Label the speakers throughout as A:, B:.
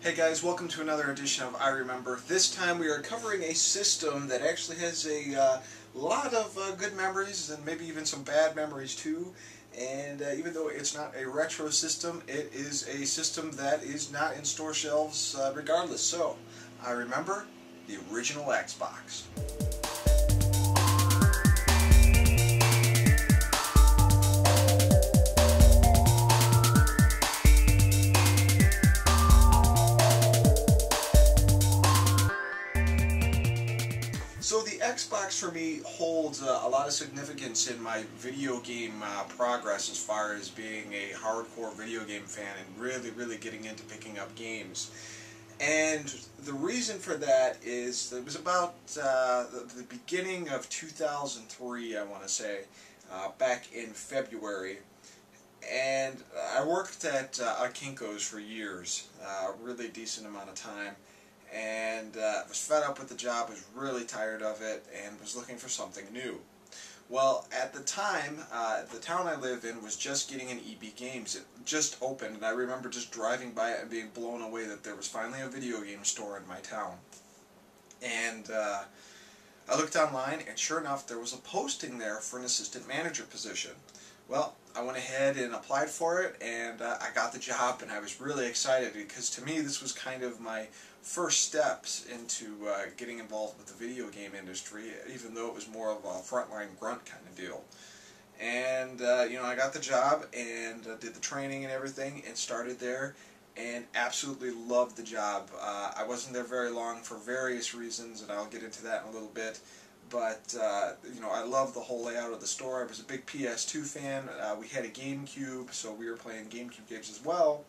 A: Hey guys, welcome to another edition of I Remember. This time we are covering a system that actually has a lot of good memories and maybe even some bad memories too. And even though it's not a retro system, it is a system that is not in store shelves regardless. So, I remember the original Xbox. So the Xbox for me holds a lot of significance in my video game progress as far as being a hardcore video game fan and really getting into picking up games. And the reason for that is that it was about the beginning of 2003, I want to say, back in February. And I worked at Kinko's for years, a really decent amount of time. And was fed up with the job, was really tired of it, and was looking for something new. Well, at the time, the town I live in was just getting an EB Games. It just opened, and I remember just driving by it and being blown away that there was finally a video game store in my town. And I looked online, and sure enough, there was a posting there for an assistant manager position. Well, I went ahead and applied for it, and I got the job, and I was really excited because to me this was kind of my first steps into getting involved with the video game industry, even though it was more of a frontline grunt kind of deal. And you know, I got the job and did the training and everything, and started there, and absolutely loved the job. I wasn't there very long for various reasons, and I'll get into that in a little bit. But, you know, I loved the whole layout of the store. I was a big PS2 fan. We had a GameCube, so we were playing GameCube games as well.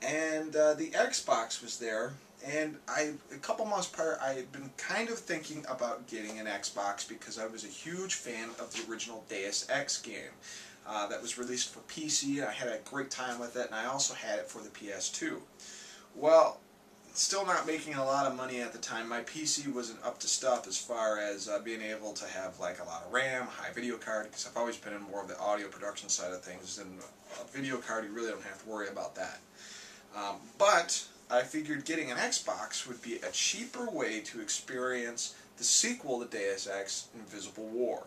A: And the Xbox was there. And a couple months prior, I had been kind of thinking about getting an Xbox because I was a huge fan of the original Deus Ex game that was released for PC. And I had a great time with it, and I also had it for the PS2. Well, still not making a lot of money at the time. My PC wasn't up to stuff as far as being able to have like a lot of RAM, high video card, because I've always been in more of the audio production side of things, and a video card you really don't have to worry about that. But I figured getting an Xbox would be a cheaper way to experience the sequel to Deus Ex: Invisible War.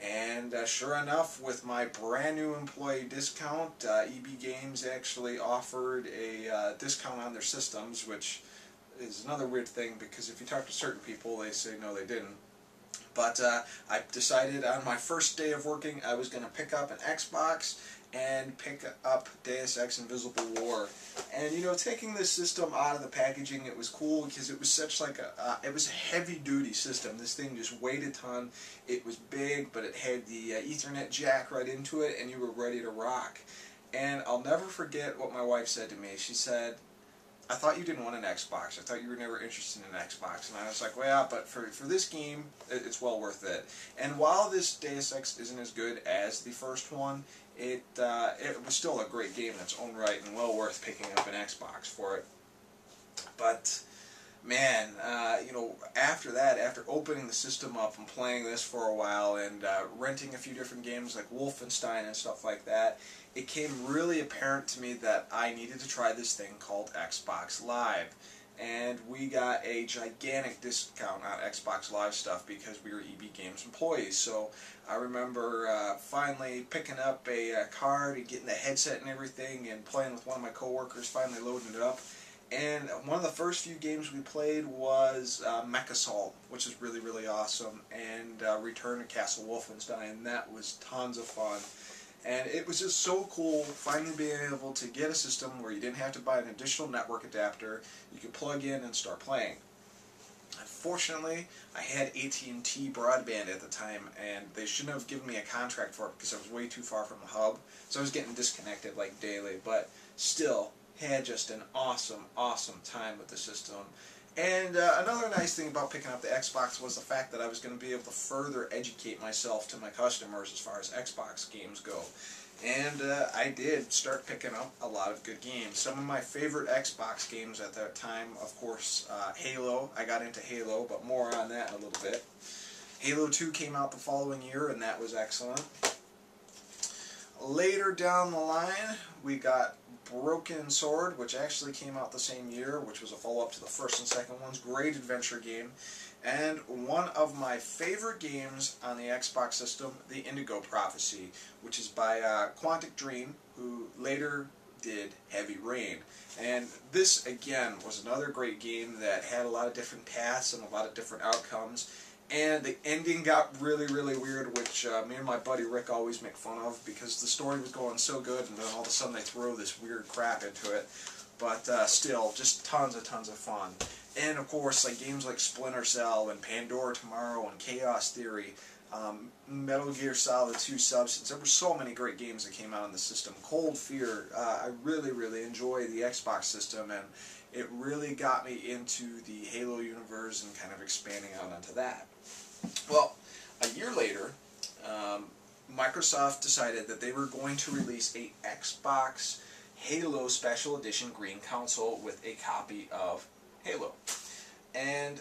A: And sure enough, with my brand new employee discount, EB Games actually offered a discount on their systems, which is another weird thing because if you talk to certain people, they say no, they didn't. But I decided on my first day of working I was going to pick up an Xbox and pick up Deus Ex: Invisible War. And you know, taking this system out of the packaging, it was cool because it was such like it was a heavy-duty system. This thing just weighed a ton. It was big, but it had the Ethernet jack right into it, and you were ready to rock. And I'll never forget what my wife said to me. She said, "I thought you didn't want an Xbox. I thought you were never interested in an Xbox." And I was like, well, yeah, but for this game, it's well worth it. And while this Deus Ex isn't as good as the first one, it was still a great game in its own right and well worth picking up an Xbox for it. But man, you know, after that, after opening the system up and playing this for a while and renting a few different games like Wolfenstein and stuff like that, it became really apparent to me that I needed to try this thing called Xbox Live. And we got a gigantic discount on Xbox Live stuff because we were EB Games employees. So I remember finally picking up a card and getting the headset and everything and playing with one of my coworkers, finally loading it up. And one of the first few games we played was Mech Assault, which is really awesome, and Return to Castle Wolfenstein, and that was tons of fun. And it was just so cool finally being able to get a system where you didn't have to buy an additional network adapter. You could plug in and start playing. Unfortunately, I had AT&T broadband at the time, and they shouldn't have given me a contract for it because I was way too far from the hub. So I was getting disconnected like daily, but still had just an awesome time with the system. And another nice thing about picking up the Xbox was the fact that I was going to be able to further educate myself to my customers as far as Xbox games go. And I did start picking up a lot of good games. Some of my favorite Xbox games at that time, of course, Halo. I got into Halo, but more on that in a little bit. Halo 2 came out the following year, and that was excellent. Later down the line, we got Broken Sword, which actually came out the same year, which was a follow-up to the first and second ones. Great adventure game. And one of my favorite games on the Xbox system, The Indigo Prophecy, which is by Quantic Dream, who later did Heavy Rain. And this, again, was another great game that had a lot of different paths and a lot of different outcomes. And the ending got really, really weird, which me and my buddy Rick always make fun of, because the story was going so good, and then all of a sudden they throw this weird crap into it. But still, just tons of fun. And of course, like games like Splinter Cell and Pandora Tomorrow and Chaos Theory, Metal Gear Solid 2 Substance. There were so many great games that came out on the system. Cold Fear. I really, really enjoy the Xbox system, and it really got me into the Halo universe and kind of expanding out onto that. Well, a year later, Microsoft decided that they were going to release a Xbox Halo Special Edition Green console with a copy of Halo. And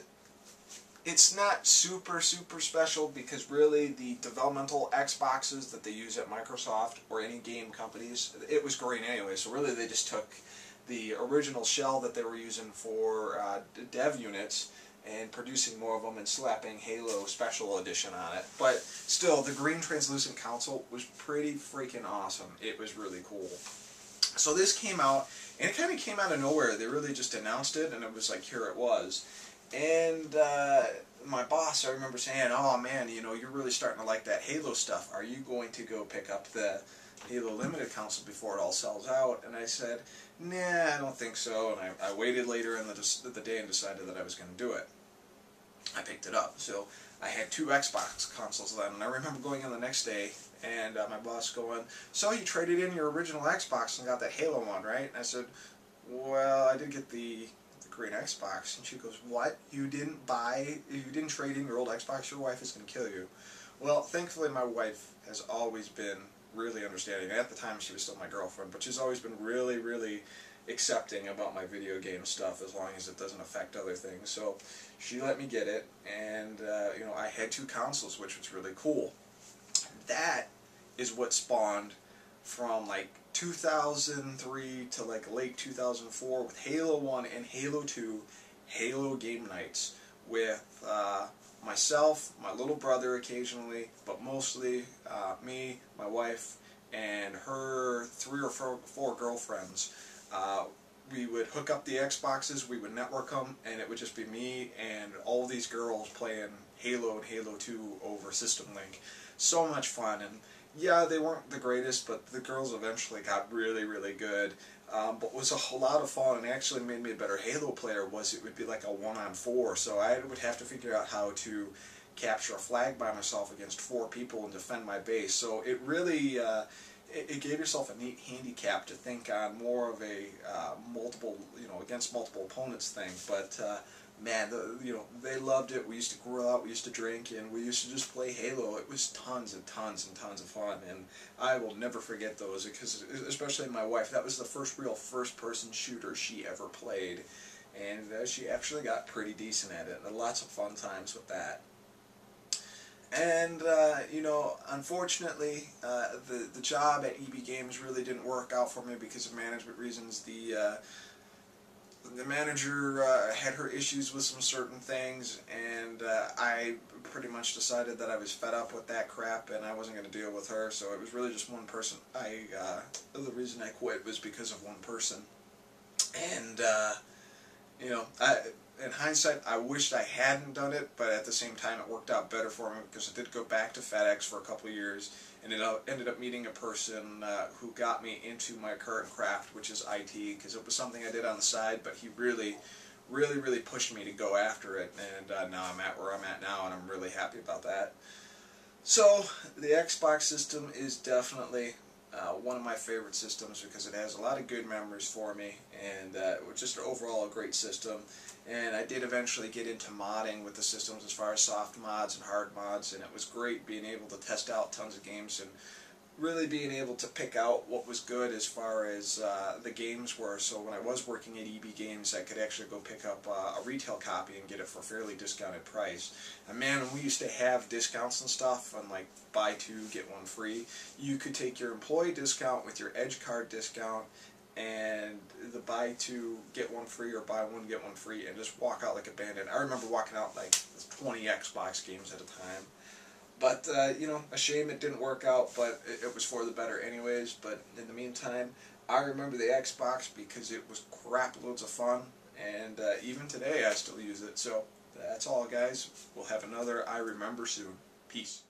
A: it's not super special, because really the developmental Xboxes that they use at Microsoft or any game companies, it was green anyway, so really they just took the original shell that they were using for dev units and producing more of them and slapping Halo Special Edition on it. But still, the green translucent console was pretty freaking awesome. It was really cool. So this came out, and it kind of came out of nowhere. They really just announced it, and it was like, here it was. And my boss, I remember saying, oh man, you know, you're really starting to like that Halo stuff. Are you going to go pick up the Halo Limited console before it all sells out? And I said, nah, I don't think so. And I waited later in the day and decided that I was going to do it. I picked it up. So I had 2 Xbox consoles then, and I remember going in the next day, and my boss going, so you traded in your original Xbox and got that Halo one, right? And I said, well, I did get the green Xbox. And she goes, what? You didn't trade in your old Xbox? Your wife is going to kill you. Well, thankfully my wife has always been really understanding. At the time she was still my girlfriend, but she's always been really accepting about my video game stuff, as long as it doesn't affect other things. So she let me get it, and you know, I had 2 consoles, which was really cool. That is what spawned from like 2003 to like late 2004 with Halo 1 and Halo 2 Halo game nights with myself, my little brother occasionally, but mostly me, my wife, and her 3 or 4 girlfriends. We would hook up the Xboxes, we would network them, and it would just be me and all these girls playing Halo and Halo 2 over System Link. So much fun, and yeah, they weren't the greatest, but the girls eventually got really good. But what was a whole lot of fun, and actually made me a better Halo player, was it would be like a 1-on-4, so I would have to figure out how to capture a flag by myself against 4 people and defend my base. So it really it gave yourself a neat handicap to think on, more of a against multiple opponents thing. But man, they loved it. We used to grill out, we used to drink, and we used to just play Halo. It was tons and tons of fun, and I will never forget those, because especially my wife, that was the first real first-person shooter she ever played, and she actually got pretty decent at it. And lots of fun times with that. And you know, unfortunately, the job at EB Games really didn't work out for me because of management reasons. The manager had her issues with some certain things, and I pretty much decided that I was fed up with that crap, and I wasn't going to deal with her. So it was really just one person. The reason I quit was because of one person, and you know, in hindsight, I wished I hadn't done it, but at the same time, it worked out better for me, because I did go back to FedEx for a couple of years, and ended up meeting a person who got me into my current craft, which is IT, because it was something I did on the side, but he really pushed me to go after it, and now I'm at where I'm at now, and I'm really happy about that. So, the Xbox system is definitely one of my favorite systems, because it has a lot of good memories for me, and just overall a great system. And I did eventually get into modding with the systems, as far as soft mods and hard mods, and it was great being able to test out tons of games and really being able to pick out what was good as far as the games were. So when I was working at EB Games, I could actually go pick up a retail copy and get it for a fairly discounted price. And man, when we used to have discounts and stuff, and like buy 2 get 1 free, you could take your employee discount with your Edge card discount and the buy two get one free or buy one get one free, and just walk out like a bandit. I remember walking out like 20 Xbox games at a time. But, you know, a shame it didn't work out, but it was for the better anyways. But in the meantime, I remember the Xbox because it was crap loads of fun, and even today I still use it. So that's all, guys. We'll have another I Remember soon. Peace.